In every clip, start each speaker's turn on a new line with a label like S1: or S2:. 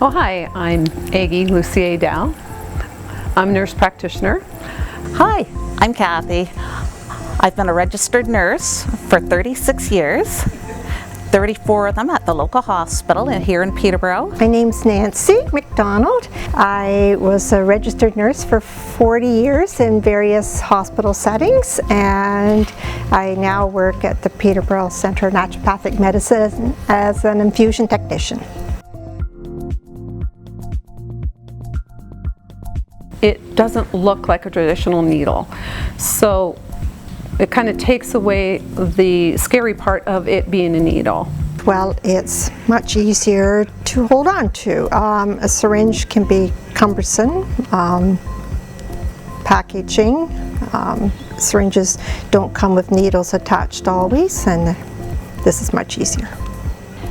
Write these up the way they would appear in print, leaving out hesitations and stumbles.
S1: Oh, hi, I'm Aggie Lucier Dow. I'm a nurse practitioner.
S2: Hi, I'm Kathy. I've been a registered nurse for 36 years, 34 of them at the local hospital here in Peterborough.
S3: My name's Nancy McDonald. I was a registered nurse for 40 years in various hospital settings, and I now work at the Peterborough Centre of Naturopathic Medicine as an infusion technician.
S1: It doesn't look like a traditional needle, so it kind of takes away the scary part of it being a needle.
S3: Well, it's much easier to hold on to. A syringe can be cumbersome. Packaging, syringes don't come with needles attached always, and this is much easier.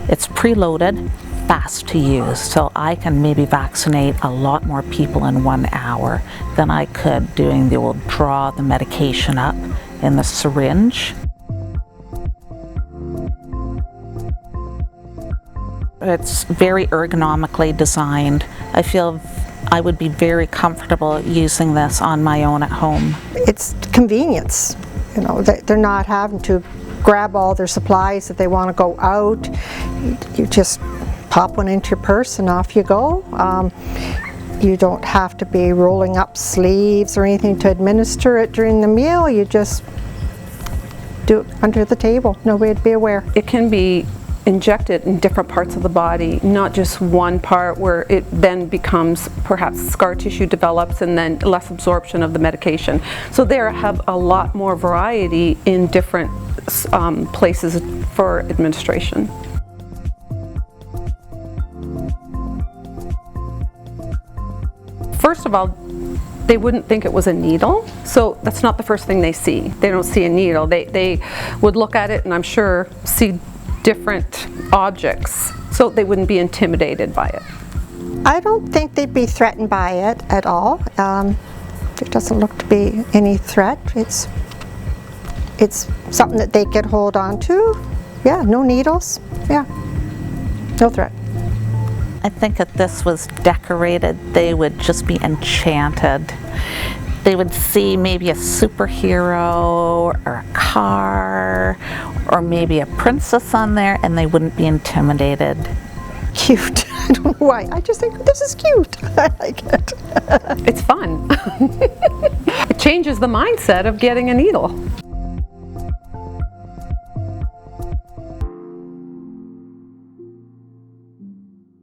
S2: It's preloaded, fast to use, so I can maybe vaccinate a lot more people in 1 hour than I could doing the old draw the medication up in the syringe. It's very ergonomically designed. I feel I would be very comfortable using this on my own at home.
S3: It's convenience, you know, they're not having to grab all their supplies if they want to go out. You just pop one into your purse and off you go. You don't have to be rolling up sleeves or anything to administer it during the meal. You just do it under the table. Nobody would be aware.
S1: It can be injected in different parts of the body, not just one part where it then becomes perhaps scar tissue develops and then less absorption of the medication. So there have a lot more variety in different places for administration. First of all, they wouldn't think it was a needle, so that's not the first thing they see. They don't see a needle. They would look at it and I'm sure see different objects, so they wouldn't be intimidated by it.
S3: I don't think they'd be threatened by it at all. There doesn't look to be any threat. It's something that they can hold on to. Yeah, no needles. Yeah, no threat.
S2: I think if this was decorated, they would just be enchanted. They would see maybe a superhero or a car or maybe a princess on there and they wouldn't be intimidated.
S3: Cute. I don't know why. I just think this is cute. I like it.
S1: It's fun. It changes the mindset of getting a needle.